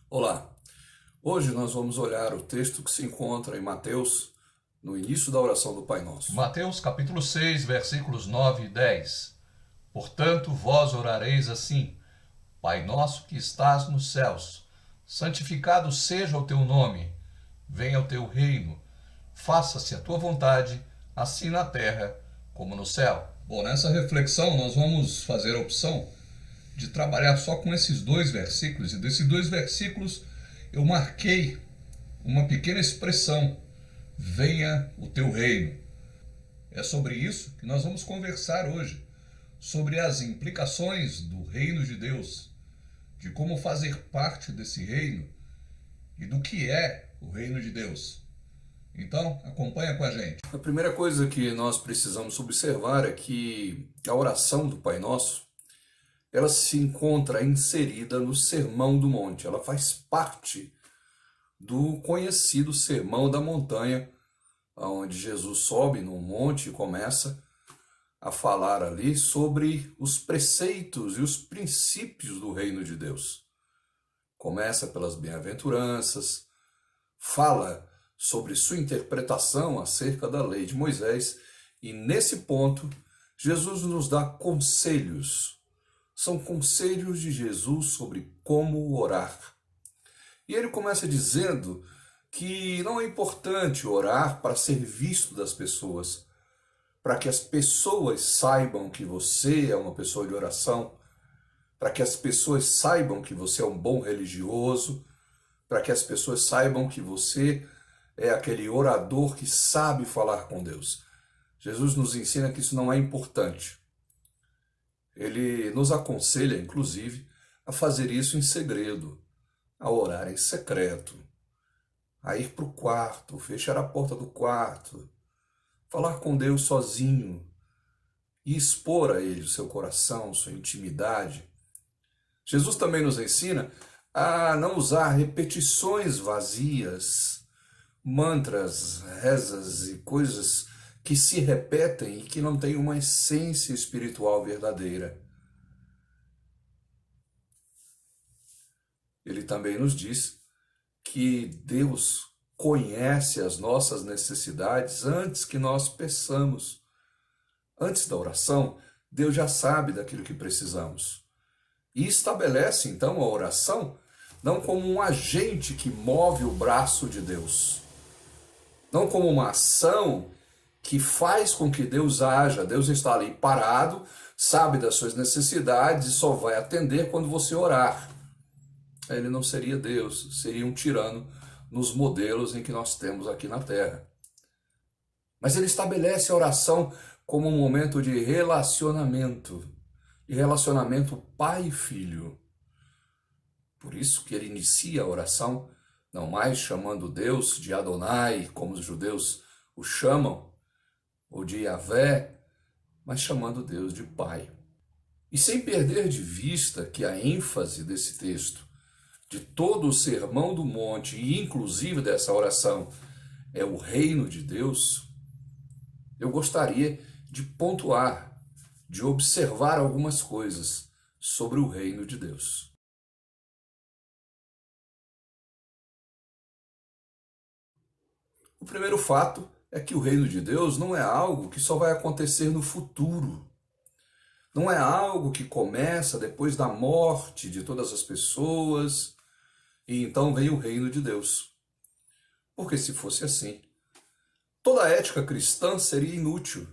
Olá, hoje nós vamos olhar o texto que se encontra em Mateus, no início da oração do Pai Nosso. Mateus capítulo 6, versículos 9 e 10. Portanto, vós orareis assim: Pai nosso que estás nos céus, santificado seja o teu nome, venha o teu reino, faça-se a tua vontade, assim na terra como no céu. Bom, nessa reflexão nós vamos fazer a opção de trabalhar só com esses dois versículos, e desses dois versículos eu marquei uma pequena expressão: venha o teu reino. É sobre isso que nós vamos conversar hoje, sobre as implicações do reino de Deus, de como fazer parte desse reino e do que é o reino de Deus. Então, acompanha com a gente. A primeira coisa que nós precisamos observar é que a oração do Pai Nosso, ela se encontra inserida no Sermão do Monte, ela faz parte do conhecido Sermão da Montanha, onde Jesus sobe no monte e começa a falar ali sobre os preceitos e os princípios do reino de Deus. Começa pelas bem-aventuranças, fala sobre sua interpretação acerca da lei de Moisés, e nesse ponto Jesus nos dá conselhos. São conselhos de Jesus sobre como orar. E ele começa dizendo que não é importante orar para ser visto das pessoas, para que as pessoas saibam que você é uma pessoa de oração, para que as pessoas saibam que você é um bom religioso, para que as pessoas saibam que você é aquele orador que sabe falar com Deus. Jesus nos ensina que isso não é importante. Ele nos aconselha, inclusive, a fazer isso em segredo, a orar em secreto, a ir para o quarto, fechar a porta do quarto, falar com Deus sozinho e expor a Ele o seu coração, sua intimidade. Jesus também nos ensina a não usar repetições vazias, mantras, rezas e coisas que se repetem e que não têm uma essência espiritual verdadeira. Ele também nos diz que Deus conhece as nossas necessidades antes que nós peçamos. Antes da oração, Deus já sabe daquilo que precisamos. E estabelece, então, a oração não como um agente que move o braço de Deus, não como uma ação que faz com que Deus haja. Deus está ali parado, sabe das suas necessidades e só vai atender quando você orar. Ele não seria Deus, seria um tirano nos modelos em que nós temos aqui na Terra. Mas ele estabelece a oração como um momento de relacionamento pai e filho. Por isso que ele inicia a oração, não mais chamando Deus de Adonai, como os judeus o chamam, ou de Yahvé, mas chamando Deus de Pai. E sem perder de vista que a ênfase desse texto, de todo o Sermão do Monte, e inclusive dessa oração, é o reino de Deus, eu gostaria de pontuar, de observar algumas coisas sobre o reino de Deus. O primeiro fato é que o reino de Deus não é algo que só vai acontecer no futuro. Não é algo que começa depois da morte de todas as pessoas e então vem o reino de Deus. Porque se fosse assim, toda a ética cristã seria inútil.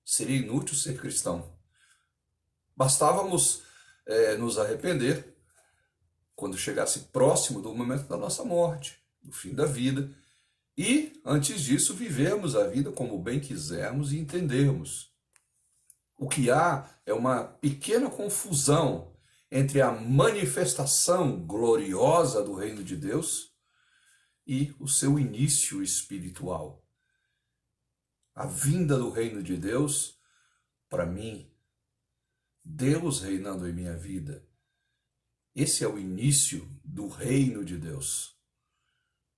Seria inútil ser cristão. Bastávamos nos arrepender quando chegasse próximo do momento da nossa morte, do fim da vida, e, antes disso, vivermos a vida como bem quisermos e entendermos. O que há é uma pequena confusão entre a manifestação gloriosa do reino de Deus e o seu início espiritual. A vinda do reino de Deus, para mim, Deus reinando em minha vida, esse é o início do reino de Deus.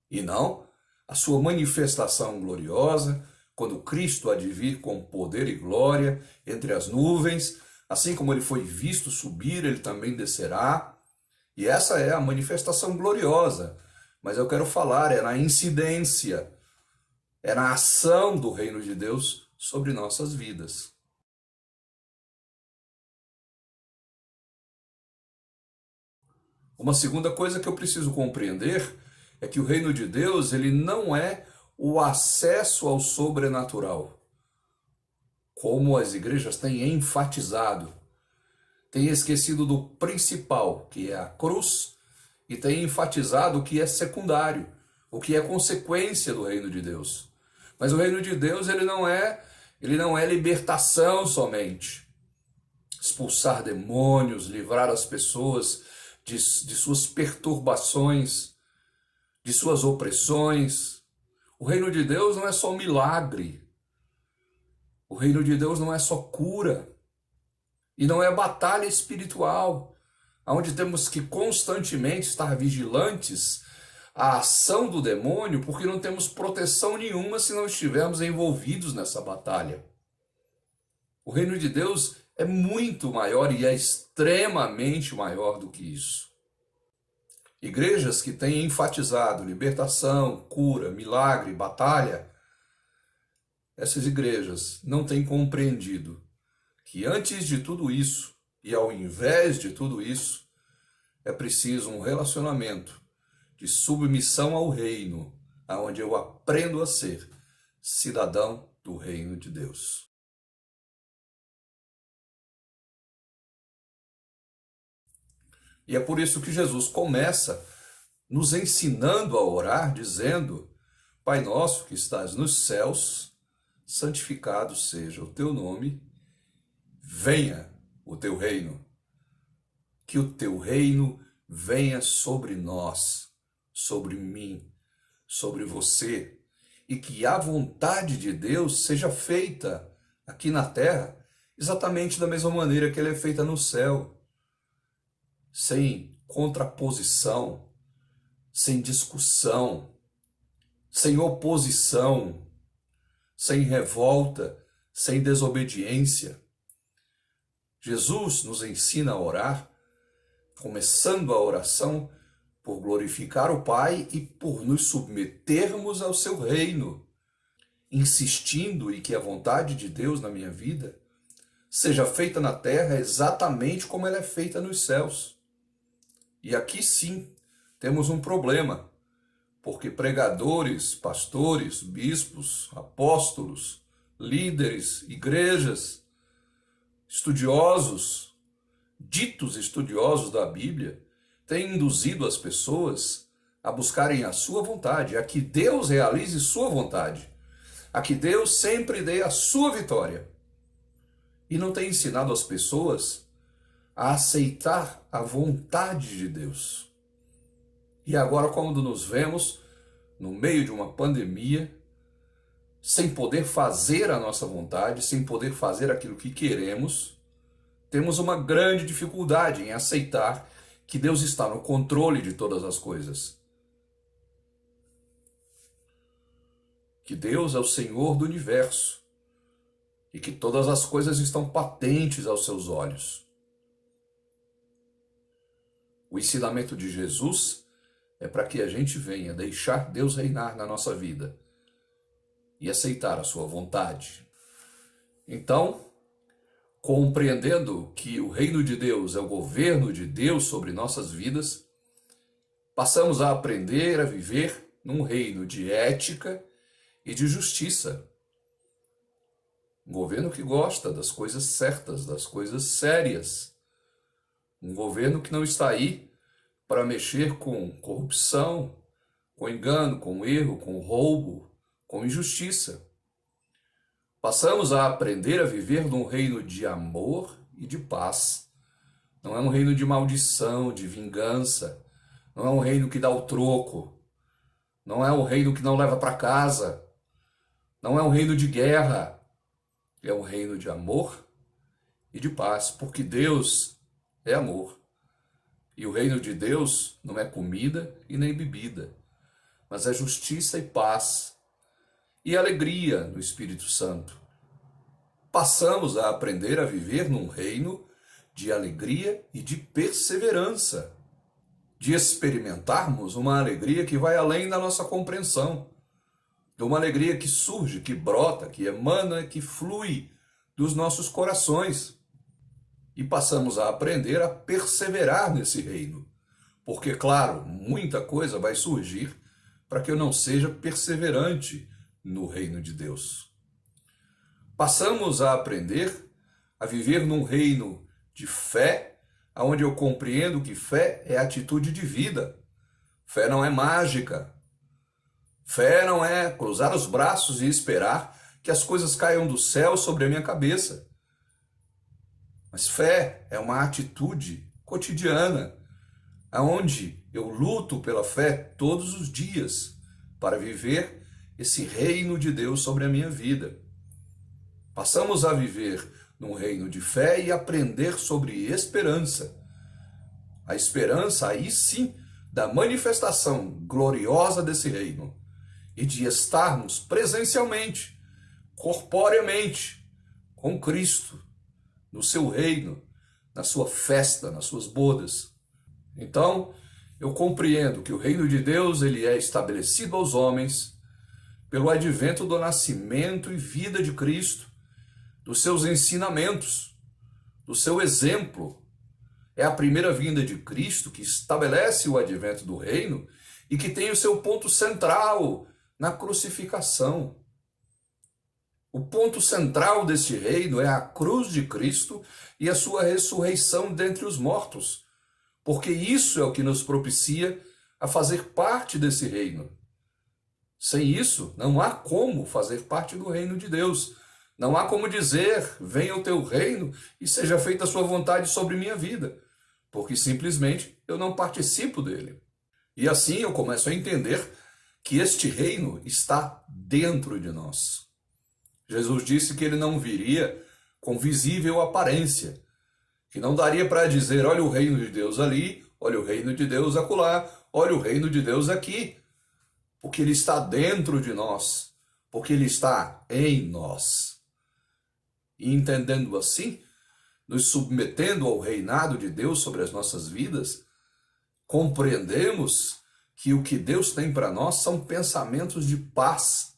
E não a sua manifestação gloriosa quando Cristo há de vir com poder e glória entre as nuvens, assim como ele foi visto subir, ele também descerá. E essa é a manifestação gloriosa. Mas eu quero falar, é na incidência, é na ação do reino de Deus sobre nossas vidas. Uma segunda coisa que eu preciso compreender é que o reino de Deus, ele não é o acesso ao sobrenatural, como as igrejas têm enfatizado. Têm esquecido do principal, que é a cruz, e têm enfatizado o que é secundário, o que é consequência do reino de Deus. Mas o reino de Deus, ele não é libertação somente. Expulsar demônios, livrar as pessoas de suas perturbações, de suas opressões. O reino de Deus não é só milagre. O reino de Deus não é só cura. E não é batalha espiritual, onde temos que constantemente estar vigilantes à ação do demônio, porque não temos proteção nenhuma se não estivermos envolvidos nessa batalha. O reino de Deus é muito maior e é extremamente maior do que isso. Igrejas que têm enfatizado libertação, cura, milagre, batalha, essas igrejas não têm compreendido que antes de tudo isso, e ao invés de tudo isso, é preciso um relacionamento de submissão ao reino, aonde eu aprendo a ser cidadão do reino de Deus. E é por isso que Jesus começa nos ensinando a orar, dizendo: Pai nosso que estás nos céus, santificado seja o teu nome, venha o teu reino. Que o teu reino venha sobre nós, sobre mim, sobre você, e que a vontade de Deus seja feita aqui na terra, exatamente da mesma maneira que ela é feita no céu. Sem contraposição, sem discussão, sem oposição, sem revolta, sem desobediência. Jesus nos ensina a orar, começando a oração por glorificar o Pai e por nos submetermos ao seu reino, insistindo em que a vontade de Deus na minha vida seja feita na terra exatamente como ela é feita nos céus. E aqui sim temos um problema, porque pregadores, pastores, bispos, apóstolos, líderes, igrejas, estudiosos, ditos estudiosos da Bíblia, têm induzido as pessoas a buscarem a sua vontade, a que Deus realize sua vontade, a que Deus sempre dê a sua vitória. E não tem ensinado as pessoas a aceitar a vontade de Deus. E agora, quando nos vemos no meio de uma pandemia, sem poder fazer a nossa vontade, sem poder fazer aquilo que queremos, temos uma grande dificuldade em aceitar que Deus está no controle de todas as coisas. Que Deus é o Senhor do universo e que todas as coisas estão patentes aos seus olhos. O ensinamento de Jesus é para que a gente venha deixar Deus reinar na nossa vida e aceitar a sua vontade. Então, compreendendo que o reino de Deus é o governo de Deus sobre nossas vidas, passamos a aprender a viver num reino de ética e de justiça. Um governo que gosta das coisas certas, das coisas sérias. Um governo que não está aí para mexer com corrupção, com engano, com erro, com roubo, com injustiça. Passamos a aprender a viver num reino de amor e de paz. Não é um reino de maldição, de vingança. Não é um reino que dá o troco. Não é um reino que não leva para casa. Não é um reino de guerra. É um reino de amor e de paz, porque Deus é amor. E o reino de Deus não é comida e nem bebida, mas é justiça e paz. e alegria no Espírito Santo. Passamos a aprender a viver num reino de alegria e de perseverança, de experimentarmos uma alegria que vai além da nossa compreensão, de uma alegria que surge, que brota, que emana, que flui dos nossos corações. E passamos a aprender a perseverar nesse reino, porque, claro, muita coisa vai surgir para que eu não seja perseverante no reino de Deus. Passamos a aprender a viver num reino de fé, onde eu compreendo que fé é atitude de vida. Fé não é mágica. Fé não é cruzar os braços e esperar que as coisas caiam do céu sobre a minha cabeça. Mas fé é uma atitude cotidiana, onde eu luto pela fé todos os dias para viver esse reino de Deus sobre a minha vida. Passamos a viver num reino de fé e aprender sobre esperança. A esperança, aí sim, da manifestação gloriosa desse reino e de estarmos presencialmente, corporeamente, com Cristo, no seu reino, na sua festa, nas suas bodas. Então, eu compreendo que o reino de Deus ele é estabelecido aos homens pelo advento do nascimento e vida de Cristo, dos seus ensinamentos, do seu exemplo. É a primeira vinda de Cristo que estabelece o advento do reino e que tem o seu ponto central na crucificação. O ponto central deste reino é a cruz de Cristo e a sua ressurreição dentre os mortos, porque isso é o que nos propicia a fazer parte desse reino. Sem isso, não há como fazer parte do reino de Deus. Não há como dizer, venha o teu reino e seja feita a sua vontade sobre minha vida, porque simplesmente eu não participo dele. E assim eu começo a entender que este reino está dentro de nós. Jesus disse que ele não viria com visível aparência, que não daria para dizer, olha o reino de Deus ali, olha o reino de Deus acolá, olha o reino de Deus aqui, porque ele está dentro de nós, porque ele está em nós. E entendendo assim, nos submetendo ao reinado de Deus sobre as nossas vidas, compreendemos que o que Deus tem para nós são pensamentos de paz.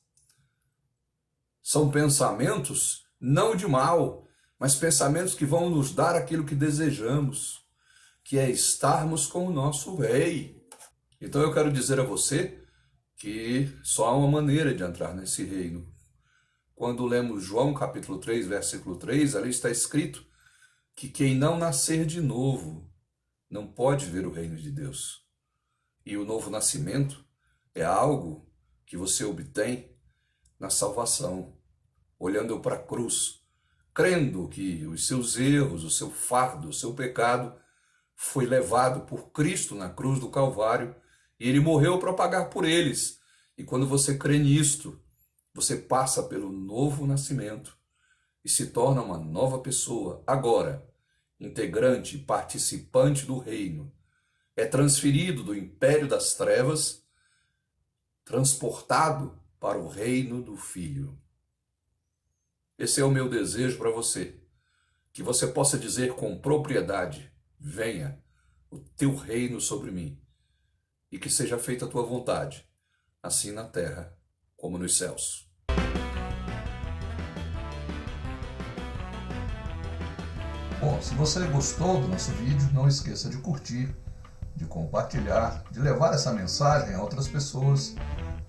São pensamentos não de mal, mas pensamentos que vão nos dar aquilo que desejamos, que é estarmos com o nosso Rei. Então eu quero dizer a você que só há uma maneira de entrar nesse reino. Quando lemos João capítulo 3, versículo 3, ali está escrito que quem não nascer de novo não pode ver o reino de Deus. E o novo nascimento é algo que você obtém na salvação, olhando para a cruz, crendo que os seus erros, o seu fardo, o seu pecado foi levado por Cristo na cruz do Calvário e ele morreu para pagar por eles. E quando você crê nisto, você passa pelo novo nascimento e se torna uma nova pessoa. Agora, integrante, participante do reino, é transferido do império das trevas, transportado para o reino do Filho. Esse é o meu desejo para você, que você possa dizer com propriedade, venha o teu reino sobre mim, e que seja feita a tua vontade, assim na terra como nos céus. Bom, se você gostou do nosso vídeo, não esqueça de curtir, de compartilhar, de levar essa mensagem a outras pessoas,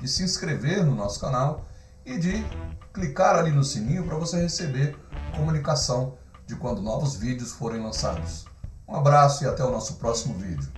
de se inscrever no nosso canal e de clicar ali no sininho para você receber comunicação de quando novos vídeos forem lançados. Um abraço e até o nosso próximo vídeo.